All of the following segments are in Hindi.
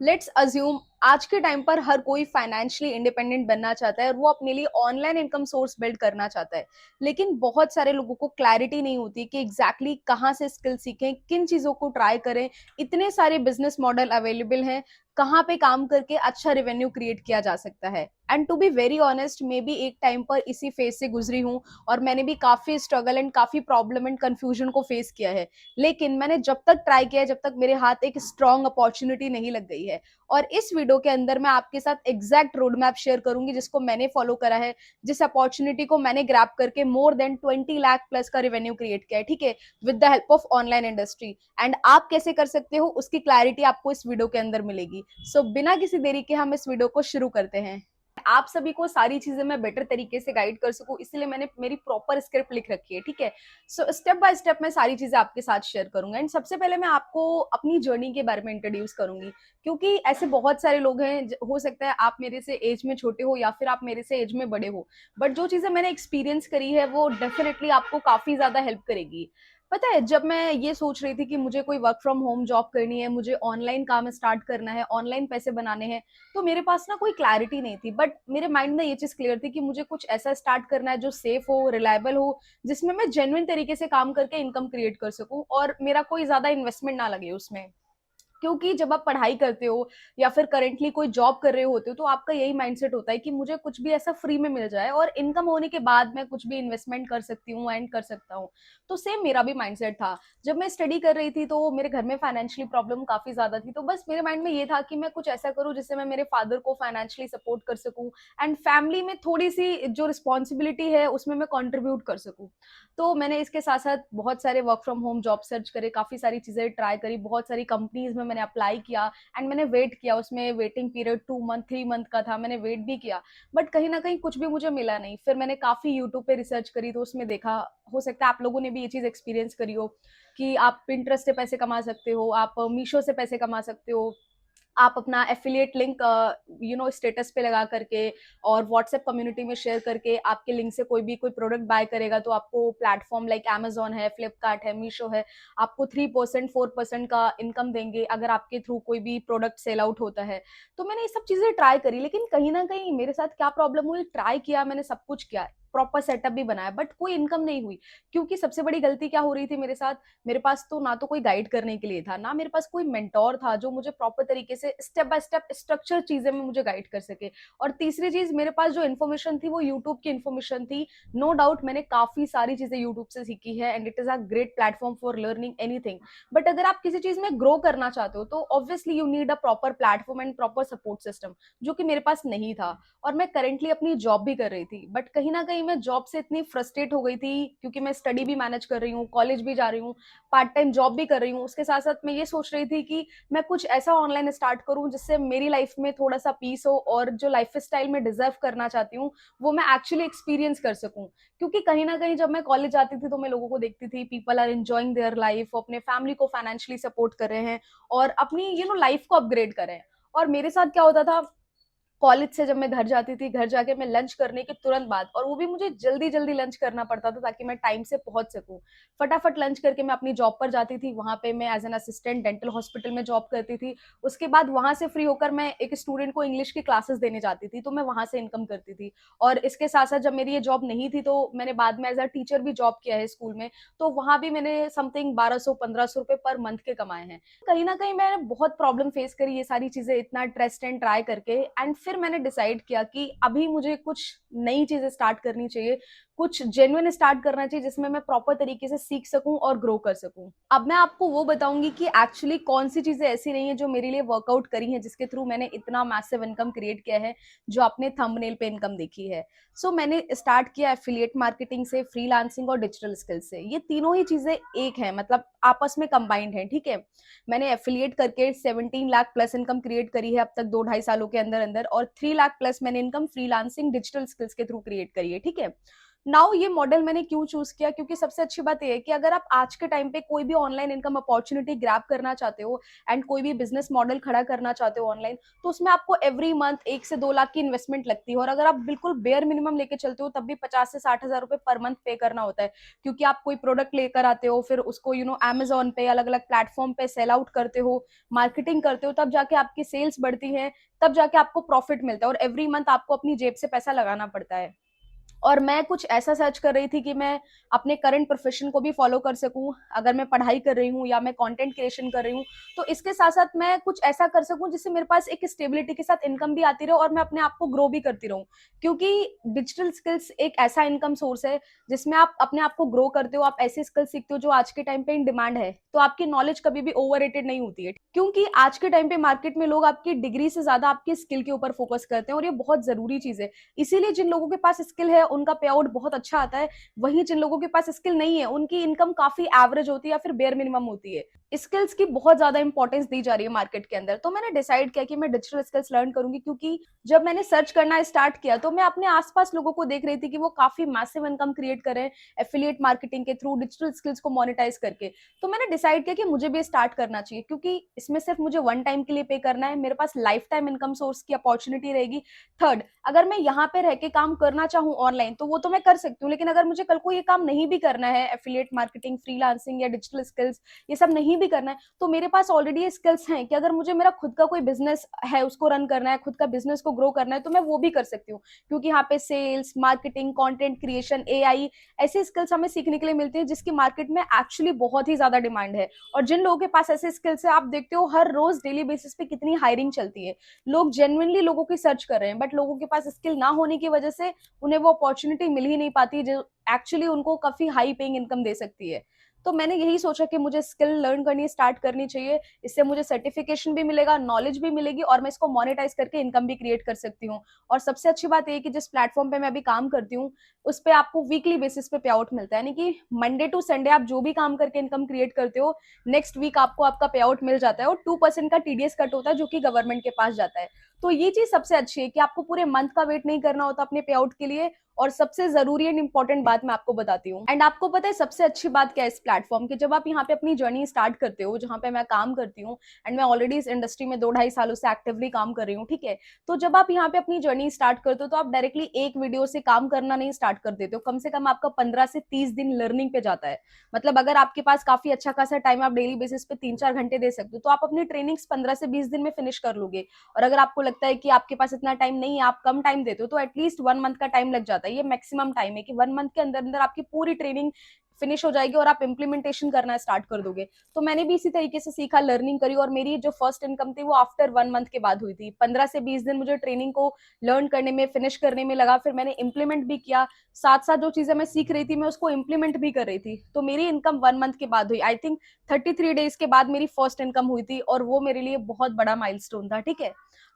लेट्स अज्यूम आज के टाइम पर हर कोई फाइनेंशियली इंडिपेंडेंट बनना चाहता है और वो अपने लिए ऑनलाइन इनकम सोर्स बिल्ड करना चाहता है। लेकिन बहुत सारे लोगों को क्लैरिटी नहीं होती कि एग्जैक्टली कहाँ से स्किल सीखें, किन चीजों को ट्राई करें। इतने सारे बिजनेस मॉडल अवेलेबल हैं, कहाँ पे काम करके अच्छा रेवेन्यू क्रिएट किया जा सकता है। And to be very honest, मैं भी एक टाइम पर इसी फेज से गुजरी हूँ और मैंने भी काफी स्ट्रगल एंड काफी प्रॉब्लम एंड कंफ्यूजन को फेस किया है। लेकिन मैंने जब तक ट्राई किया है, जब तक मेरे हाथ एक स्ट्रॉन्ग अपॉर्चुनिटी नहीं लग गई है। और इस वीडियो के अंदर मैं आपके साथ एग्जैक्ट रोड मैप शेयर करूंगी जिसको मैंने फॉलो करा है, जिस अपॉर्चुनिटी को मैंने ग्रैब करके मोर देन 20 लाख प्लस का रेवेन्यू क्रिएट किया है, ठीक है, with the help of online industry. And आप कैसे कर सकते हो उसकी क्लैरिटी आपको इस वीडियो के अंदर मिलेगी। सो बिना किसी देरी के हम इस वीडियो को शुरू करते हैं। आप सभी को सारी चीजें मैं बेटर तरीके से गाइड कर सकूं, इसलिए मैंने मेरी प्रॉपर स्क्रिप्ट लिख रखी है, ठीक है। सो स्टेप बाय स्टेप मैं सारी चीजें आपके साथ शेयर करूंगा। एंड सबसे पहले मैं आपको अपनी जर्नी के बारे में इंट्रोड्यूस करूंगी, क्योंकि ऐसे बहुत सारे लोग हैं, हो सकता है आप मेरे से एज में छोटे हो या फिर आप मेरे से एज में बड़े हो, बट जो चीजें मैंने एक्सपीरियंस करी है वो डेफिनेटली आपको काफी ज्यादा हेल्प करेगी। पता है, जब मैं ये सोच रही थी कि मुझे कोई वर्क फ्रॉम होम जॉब करनी है, मुझे ऑनलाइन काम स्टार्ट करना है, ऑनलाइन पैसे बनाने हैं, तो मेरे पास ना कोई क्लैरिटी नहीं थी। बट मेरे माइंड में ये चीज क्लियर थी कि मुझे कुछ ऐसा स्टार्ट करना है जो सेफ हो, रिलायबल हो, जिसमें मैं जेन्युइन तरीके से काम करके इनकम क्रिएट कर सकूं और मेरा कोई ज्यादा इन्वेस्टमेंट ना लगे उसमें। क्योंकि जब आप पढ़ाई करते हो या फिर करेंटली कोई जॉब कर रहे होते हो, तो आपका यही माइंडसेट होता है कि मुझे कुछ भी ऐसा फ्री में मिल जाए और इनकम होने के बाद मैं कुछ भी इन्वेस्टमेंट कर सकती हूँ एंड कर सकता हूँ। तो सेम मेरा भी माइंडसेट था। जब मैं स्टडी कर रही थी तो मेरे घर में फाइनेंशियली प्रॉब्लम काफी ज्यादा थी, तो बस मेरे माइंड में ये था कि मैं कुछ ऐसा करूँ जिससे मैं मेरे फादर को फाइनेंशियली सपोर्ट कर सकूँ एंड फैमिली में थोड़ी सी जो रिस्पॉन्सिबिलिटी है उसमें मैं कॉन्ट्रीब्यूट कर सकूँ। तो मैंने इसके साथ साथ बहुत सारे work from home job search करे, काफी सारी चीजें ट्राई करी, बहुत सारी कंपनीज में मैंने अप्लाई किया एंड मैंने वेट किया। उसमें वेटिंग पीरियड 2 मंथ 3 मंथ का था, मैंने वेट भी किया, बट कहीं ना कहीं कुछ भी मुझे मिला नहीं। फिर मैंने काफी यूट्यूब पे रिसर्च करी, तो उसमें देखा, हो सकता है आप लोगों ने भी ये चीज एक्सपीरियंस करी हो, कि आप पिंटरेस्ट से पैसे कमा सकते हो, आप मीशो से पैसे कमा सकते हो। आप अपना एफिलिएट लिंक स्टेटस पे लगा करके और व्हाट्सएप कम्युनिटी में शेयर करके आपके लिंक से कोई भी कोई प्रोडक्ट बाय करेगा तो आपको प्लेटफॉर्म लाइक अमेजोन है, फ्लिपकार्ट है, मीशो है, आपको 3% 4% का इनकम देंगे अगर आपके थ्रू कोई भी प्रोडक्ट सेल आउट होता है। तो मैंने ये सब चीजें ट्राई करी, लेकिन कहीं ना कहीं मेरे साथ क्या प्रॉब्लम हुई, ट्राई किया मैंने, सब कुछ किया, प्रॉपर सेटअप भी बनाया, बट कोई इनकम नहीं हुई। क्योंकि सबसे बड़ी गलती क्या हो रही थी मेरे साथ, मेरे पास तो ना तो कोई गाइड करने के लिए था, ना मेरे पास कोई मेंटोर था जो मुझे प्रॉपर तरीके से स्टेप बाय स्टेप स्ट्रक्चर चीजें में मुझे गाइड कर सके। और तीसरी चीज, मेरे पास जो इन्फॉर्मेशन थी वो यूट्यूब की इन्फॉर्मेशन थी। नो डाउट मैंने काफी सारी चीजें यूट्यूब से सीखी है and it is a great platform for learning anything. But अगर आप किसी चीज में ग्रो करना चाहते हो तो obviously you need a proper platform and proper support system, जो कि मेरे पास नहीं था। और मैं करेंटली अपनी जॉब भी कर रही थी, बट कहीं ना कहीं मैं जॉब से इतनी फ्रस्ट्रेट हो गई थी, क्योंकि मैं स्टडी भी मैनेज कर रही हूँ, कॉलेज भी जा रही हूँ, पार्ट टाइम जॉब भी कर रही हूँ, उसके साथ साथ मैं ये सोच रही थी कि मैं कुछ ऐसा ऑनलाइन स्टार्ट करूँ जिससे मेरी लाइफ में थोड़ा सा पीस हो और जो लाइफ स्टाइल में डिजर्व करना चाहती हूँ वो मैं एक्चुअली एक्सपीरियंस कर सकूं। क्योंकि कहीं ना कहीं जब मैं कॉलेज जाती थी तो मैं लोगों को देखती थी, people are enjoying their life, अपने फैमिली को फाइनेंशियली सपोर्ट कर रहे हैं और अपनी लाइफ को अपग्रेड कर रहे हैं। और मेरे साथ क्या होता था, कॉलेज से जब मैं घर जाती थी, घर जाके मैं लंच करने के तुरंत बाद, और वो भी मुझे जल्दी जल्दी लंच करना पड़ता था ताकि मैं टाइम से पहुंच सकूं, फटाफट लंच करके मैं अपनी जॉब पर जाती थी। वहां पे मैं as an assistant dental hospital में जॉब करती थी। उसके बाद वहां से फ्री होकर मैं एक स्टूडेंट को इंग्लिश की क्लासेस देने जाती थी, तो मैं वहां से इनकम करती थी। और इसके साथ साथ जब मेरी ये जॉब नहीं थी तो मैंने बाद में एज अ टीचर भी जॉब किया है स्कूल में, तो वहां भी मैंने समथिंग 1200 1500 रुपए पर मंथ के कमाए हैं। कहीं ना कहीं मैंने बहुत प्रॉब्लम फेस करी ये सारी चीजें इतना टेस्ट एंड ट्राई करके, एंड फिर मैंने डिसाइड किया कि अभी मुझे कुछ नई चीजें स्टार्ट करनी चाहिए, कुछ जेन्युइन स्टार्ट करना चाहिए जिसमें मैं प्रॉपर तरीके से सीख सकूं और ग्रो कर सकूं। अब मैं आपको वो बताऊंगी कि एक्चुअली कौन सी चीजें ऐसी नहीं है जो मेरे लिए वर्कआउट करी है, जिसके थ्रू मैंने इतना मैसिव इनकम क्रिएट किया है जो आपने थंबनेल पे इनकम देखी है। मैंने स्टार्ट किया एफिलिएट मार्केटिंग से, फ्रीलांसिंग और डिजिटल स्किल्स से। ये तीनों ही चीजें एक है, मतलब आपस में कंबाइंड है, ठीक है। मैंने एफिलिएट करके 17 लाख प्लस इनकम क्रिएट करी है अब तक 2 ढाई सालों के अंदर अंदर, और 3 लाख प्लस मैंने इनकम फ्रीलांसिंग डिजिटल स्किल्स के थ्रू क्रिएट करी है, ठीक है। नाउ ये मॉडल मैंने क्यों चूज किया, क्योंकि सबसे अच्छी बात ये है कि अगर आप आज के टाइम पे कोई भी ऑनलाइन इनकम अपॉर्चुनिटी ग्रैब करना चाहते हो एंड कोई भी बिजनेस मॉडल खड़ा करना चाहते हो ऑनलाइन, तो उसमें आपको एवरी मंथ 1 से 2 लाख की इन्वेस्टमेंट लगती है। और अगर आप बिल्कुल बेयर मिनिमम लेके चलते हो तब भी 50 से 60 हजार रुपए पर मंथ पे करना होता है, क्योंकि आप कोई प्रोडक्ट लेकर आते हो, फिर उसको अमेजोन पे अलग अलग प्लेटफॉर्म पे सेल आउट करते हो, मार्केटिंग करते हो, तब जाके आपकी सेल्स बढ़ती है, तब जाके आपको प्रॉफिट मिलता है, और एवरी मंथ आपको अपनी जेब से पैसा लगाना पड़ता है। और मैं कुछ ऐसा सर्च कर रही थी कि मैं अपने करंट प्रोफेशन को भी फॉलो कर सकूं, अगर मैं पढ़ाई कर रही हूँ या मैं कंटेंट क्रिएशन कर रही हूँ, तो इसके साथ साथ मैं कुछ ऐसा कर सकूं जिससे मेरे पास एक स्टेबिलिटी के साथ इनकम भी आती रहे और मैं अपने आप को ग्रो भी करती रहूं। क्योंकि डिजिटल स्किल्स एक ऐसा इनकम सोर्स है जिसमें आप अपने आप को ग्रो करते हो, आप ऐसी स्किल सीखते हो जो आज के टाइम पे इन डिमांड है, तो आपकी नॉलेज कभी भी ओवर नहीं होती है। क्योंकि आज के टाइम पे मार्केट में लोग आपकी डिग्री से ज्यादा आपकी स्किल के ऊपर फोकस करते हैं, और ये बहुत जरूरी चीज है। इसीलिए जिन लोगों के पास स्किल है उनका पे आउट बहुत अच्छा आता है, वहीं जिन लोगों के पास स्किल नहीं है उनकी इनकम काफी एवरेज होती है या फिर बेयर मिनिमम होती है। स्किल्स की बहुत ज्यादा इंपॉर्टेंस दी जा रही है मार्केट के अंदर, तो मैंने डिसाइड किया कि मैं डिजिटल स्किल्स लर्न करूंगी। क्योंकि जब मैंने सर्च करना स्टार्ट किया तो मैं अपने आसपास लोगों को देख रही थी कि वो काफी मैसिव इनकम क्रिएट कर रहे हैं एफिलिएट मार्केटिंग के थ्रू, डिजिटल स्किल्स को मोनेटाइज करके। तो मैंने डिसाइड किया कि मुझे भी स्टार्ट करना चाहिए, क्योंकि इसमें सिर्फ मुझे वन टाइम के लिए पे करना है, मेरे पास लाइफ टाइम इनकम सोर्स की अपॉर्चुनिटी रहेगी। थर्ड, अगर मैं यहाँ पे रह के काम करना चाहूँ ऑनलाइन तो वो तो मैं कर सकती हूँ, लेकिन अगर मुझे कल को ये काम नहीं भी करना है, एफिलिएट मार्केटिंग, फ्रीलांसिंग या डिजिटल स्किल्स, ये सब नहीं भी करना है, तो मेरे पास ऑलरेडी ये स्किल्स हैं कि अगर मुझे मेरा खुद का कोई बिजनेस है उसको रन करना है, खुद का बिजनेस को ग्रो करना है, तो मैं वो भी कर सकती हूँ। क्योंकि यहाँ पे sales, marketing, content creation, AI, ऐसे स्किल्स हमें सीखने के लिए मिलते हैं जिसकी मार्केट में एक्चुअली बहुत ही ज्यादा डिमांड है। और जिन लोगों के पास ऐसे स्किल्स है, आप देखते हो हर रोज डेली बेसिस पे कितनी हायरिंग चलती है, लोग जेन्युइनली लोगों की सर्च कर रहे हैं, बट लोगों के पास स्किल ना होने की वजह से उन्हें वो अपॉर्चुनिटी मिल ही नहीं पाती जो एक्चुअली उनको काफी हाई पेइंग इनकम दे सकती है। तो मैंने यही सोचा कि मुझे स्किल लर्न करनी स्टार्ट करनी चाहिए, इससे मुझे सर्टिफिकेशन भी मिलेगा, नॉलेज भी मिलेगी, और मैं इसको मोनेटाइज करके इनकम भी क्रिएट कर सकती हूँ। और सबसे अच्छी बात यह कि जिस प्लेटफॉर्म पे मैं अभी काम करती हूँ उस पे आपको वीकली बेसिस पे पे आउट मिलता है, यानी कि मंडे टू संडे आप जो भी काम करके इनकम क्रिएट करते हो, नेक्स्ट वीक आपको आपका पे आउट मिल जाता है, और 2% का टीडीएस कट होता है जो कि गवर्नमेंट के पास जाता है। तो ये चीज सबसे अच्छी है कि आपको पूरे मंथ का वेट नहीं करना होता अपने पे आउट के लिए। और सबसे जरूरी एंड इंपॉर्टेंट बात मैं आपको बताती हूँ, एंड आपको पता है सबसे अच्छी बात क्या है इस प्लेटफॉर्म की, जब आप यहाँ पे अपनी जर्नी स्टार्ट करते हो, जहाँ पे मैं काम करती हूँ, एंड मैं ऑलरेडी इस इंडस्ट्री में 2-2.5 सालों से एक्टिवली काम कर रही हूँ, ठीक है। तो जब आप यहाँ पे अपनी जर्नी स्टार्ट करते हो तो आप डायरेक्टली एक वीडियो से काम करना नहीं स्टार्ट कर देते हो, कम से कम आपका 15 से 30 दिन लर्निंग पे जाता है। मतलब अगर आपके पास काफी अच्छा खासा टाइम, आप डेली बेसिस पे 3-4 घंटे दे सकते हो, तो आप अपनी ट्रेनिंग्स 15 से 20 दिन में फिनिश कर लोगे। और अगर आपको लगता है कि आपके पास इतना टाइम नहीं है, आप कम टाइम देते हो, तो एटलीस्ट 1 मंथ का टाइम लग जाता है। ये मैक्सिमम टाइम है कि 1 मंथ के अंदर अंदर आपकी पूरी ट्रेनिंग फिनिश हो जाएगी और आप इम्प्लीमेंटेशन करना स्टार्ट कर दोगे। तो मैंने भी इसी तरीके से सीखा, लर्निंग करी, और मेरी जो फर्स्ट इनकम थी वो आफ्टर 1 मंथ के बाद हुई थी। 15 से 20 दिन मुझे ट्रेनिंग को लर्न करने में, फिनिश करने में लगा, फिर मैंने इम्प्लीमेंट भी किया, साथ साथ जो चीजें मैं सीख रही थी मैं उसको इम्प्लीमेंट भी कर रही थी। तो मेरी इनकम 1 मंथ के बाद हुई, आई थिंक 33 डेज के बाद मेरी फर्स्ट इनकम हुई थी, और वो मेरे लिए बहुत बड़ा माइलस्टोन था, ठीक है।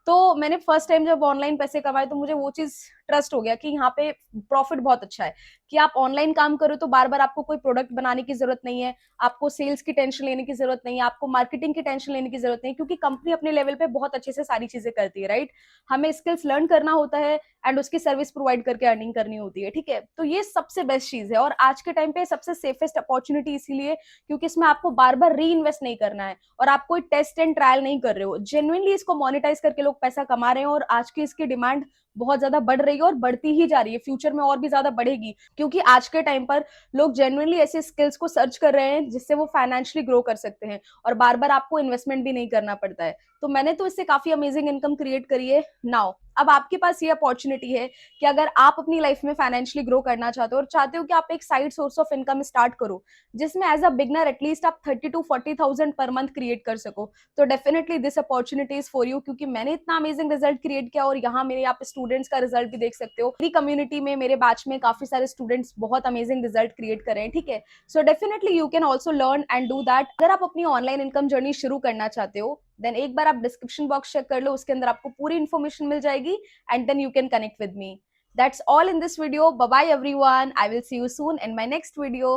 तो मैंने फर्स्ट टाइम जब ऑनलाइन पैसे कमाए तो मुझे वो चीज ट्रस्ट हो गया कि यहाँ पे प्रॉफिट बहुत अच्छा है, कि आप ऑनलाइन काम करो तो बार बार आपको कोई प्रोडक्ट बनाने की जरूरत नहीं है, आपको सेल्स की टेंशन लेने की जरूरत नहीं है, आपको मार्केटिंग की टेंशन लेने की जरूरत नहीं है, क्योंकि कंपनी अपने लेवल पे बहुत अच्छे से सारी चीजें करती है, राइट। हमें स्किल्स लर्न करना होता है एंड उसकी सर्विस प्रोवाइड करके अर्निंग करनी होती है, ठीक है। तो ये सबसे बेस्ट चीज है, और आज के टाइम पे सबसे सेफेस्ट अपॉर्चुनिटी इसीलिए क्योंकि इसमें आपको बार बार री इन्वेस्ट नहीं करना है, और आप कोई टेस्ट एंड ट्रायल नहीं कर रहे हो, जेन्युइनली इसको मोनेटाइज करके लोग पैसा कमा रहे हैं, और आज की इसकी डिमांड बहुत ज्यादा बढ़ रही है और बढ़ती ही जा रही है, फ्यूचर में और भी ज्यादा बढ़ेगी, क्योंकि आज के टाइम पर लोग जेन्युइनली ऐसे स्किल्स को सर्च कर रहे हैं जिससे वो फाइनेंशियली ग्रो कर सकते हैं, और बार बार आपको इन्वेस्टमेंट भी नहीं करना पड़ता है। तो मैंने तो इससे काफी अमेजिंग इनकम क्रिएट करी है। नाउ अब आपके पास ये अपॉर्चुनिटी है कि अगर आप अपनी लाइफ में फाइनेंशियली ग्रो करना चाहते हो और चाहते हो कि आप एक side source of income start करो जिसमें एज अ बिगनर एटलीस्ट आप 30 to 40 thousand per month create कर सको, तो definitely this opportunity is for you. क्योंकि मैंने इतना अमेजिंग रिजल्ट क्रिएट किया, और यहाँ मेरे आप स्टूडेंट्स का रिजल्ट भी देख सकते हो, मेरी कम्युनिटी में, मेरे बैच में काफी सारे स्टूडेंट्स बहुत अमेजिंग रिजल्ट क्रिएट कर रहे हैं, ठीक है। So definitely you can also learn and do that. अगर आप अपनी ऑनलाइन इनकम जर्नी शुरू करना चाहते हो देन एक बार आप डिस्क्रिप्शन बॉक्स चेक कर लो, उसके अंदर आपको पूरी इन्फॉर्मेशन मिल जाएगी, and then you can connect with me. That's all in this video. Bye bye everyone. I will see you soon in my next video.